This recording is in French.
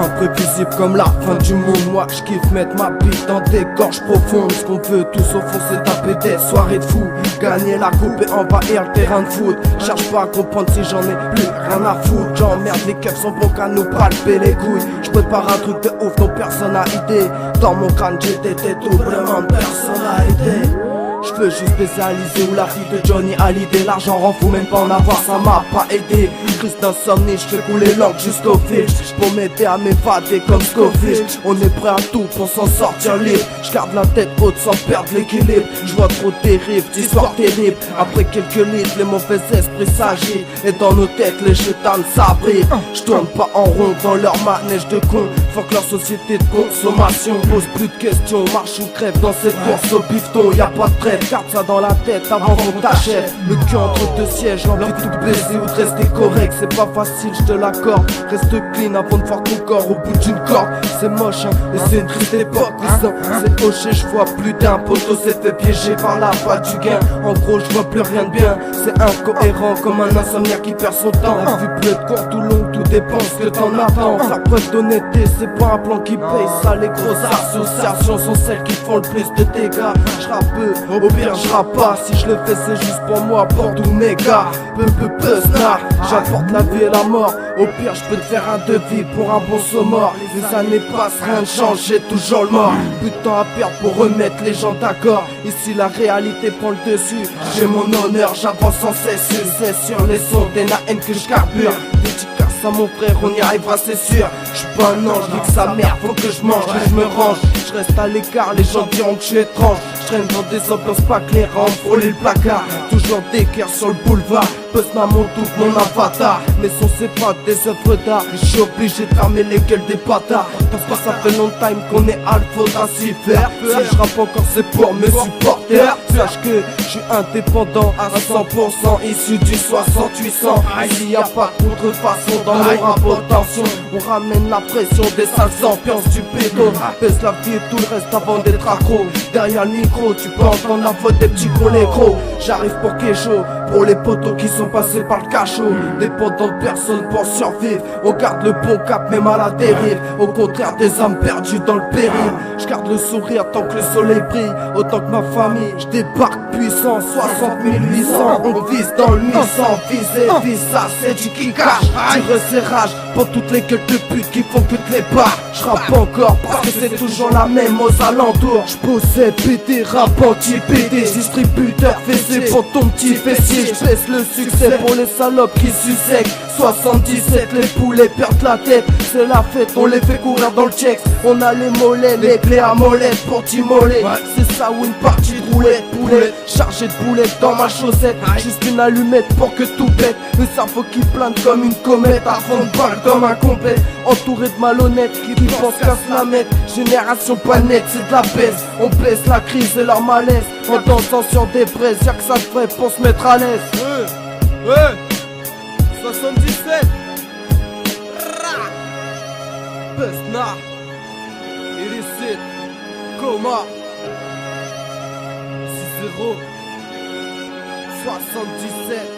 imprévisible comme la fin du monde. Moi je kiffe mettre ma bite dans des gorges profondes. Ce qu'on veut tous au fond c'est taper des soirées de fou, gagner la coupe et envahir le terrain de foot. Cherche pas à comprendre si j'en ai plus rien à foutre. J'emmerde, les keufs sont bons qu'à nous palper les couilles. J'prépare un truc de ouf dont personne n'a idée. Dans mon crâne j'ai des dédoublements de personnalité. Je veux juste spécialiser ou la fille de Johnny Hallyday. L'argent rend fou, même pas en avoir, ça m'a pas aidé. Crise d'insomnie, je fais couler l'encre jusqu'au fil. Pour m'aider à m'évader comme Scofield. On est prêt à tout pour s'en sortir libre. Je garde la tête haute sans perdre l'équilibre. Je vois trop terrible, d'histoires terribles. Après quelques litres, les mauvais esprits s'agitent. Et dans nos têtes, les chétanes s'abritent. Je tourne pas en rond dans leur manège de con. Faut que leur société de consommation pose plus de questions. Marche ou crève dans cette course au bifton. Y'a pas de trêve, garde ça dans la tête avant qu'on t'achève. Le cul entre deux sièges, l'envie de tout baiser ou de rester correct. C'est pas facile, je te l'accorde. Reste clean avant de voir ton corps au bout d'une corde. C'est moche hein, et c'est une triste époque. C'est hoché, je vois plus d'un poteau s'est fait piéger par la voie du gain. En gros je vois plus rien de bien. C'est incohérent comme un insomniaque qui perd son temps. La vue peut être courte ou longue, tout dépend ce que t'en attends. La preuve d'honnêteté, c'est pas un plan qui paye. Ça les grosses associations sont celles qui font le plus de dégâts. Je rappe peu, au pire je rappe pas. Si je le fais c'est juste pour moi, pour tous mes gars. Peu snap, j'apporte la vie et la mort. Au pire je peux te faire un devis pour un bon saut mort. Les années passent, rien ne change, j'ai toujours le mort. Plus de temps à perdre pour remettre les gens d'accord. Ici la réalité prend le dessus. J'ai mon honneur, j'avance sans cesse. C'est sur les sons des haine que je carbure. Dédicace à mon frère, on y arrivera c'est sûr. J'suis pas un ange, vu que sa mère faut que je mange, que je me range. Je reste à l'écart, les gens diront que je suis étrange. Je traîne dans des ambiances pas claires, à frôler le placard. Toujours des guerres sur le boulevard. Puzzle à mon doute, mon avatar. Mais son c'est pas des œuvres d'art. Je suis obligé de fermer les gueules des bâtards. Parce que ça fait long time qu'on est alpha ainsi faire. Si je rappe encore c'est pour mes supporters. Sache que je suis indépendant à 100%, issu du 6800. Ici y'a pas de contrefaçon dans nos rapports de tension. On ramène la pression des sales ambiances du pédo. Baisse la vie et tout le reste avant d'être accro. Derrière le micro tu peux entendre la voix des petits gros négros. J'arrive pour Kécho, pour les potos qui sont passés par le cachot. Dépendant de personne pour survivre. On garde le bon cap même à la dérive. Au contraire des âmes perdues dans le péril. Je garde le sourire tant que le soleil brille. Autant que ma famille, je débarque puissant. 60 800, on vise dans le 1100. Vise ça, c'est du qui cache. Tire ses rages pour toutes les gueules de pute qui font que te les barres. Je rappe encore parce que c'est toujours la même aux alentours. Je possède pété, rap anti-pété. Distributeur fessé pour ton petit fessier. Je baisse le succès pour les salopes qui sucèquent. 77, les poulets perdent la tête. C'est la fête, on les fait courir dans le check. On a les mollets, les clés à molette pour t'immoler. C'est ça ou une partie de roulette, poulet chargé de boulettes dans ma chaussette. Juste une allumette pour que tout pète. Le cerveau qui plane comme une comète. À fond de balle comme un complet. Entouré de malhonnêtes qui pensent qu'à se la mettre. Génération pas nette, c'est de la baisse. On baisse la crise et leur malaise. En dansant sur des braises, y'a que ça de vrai pour se mettre à l'aise. 77 Pesna Illicite Coma 6-0 77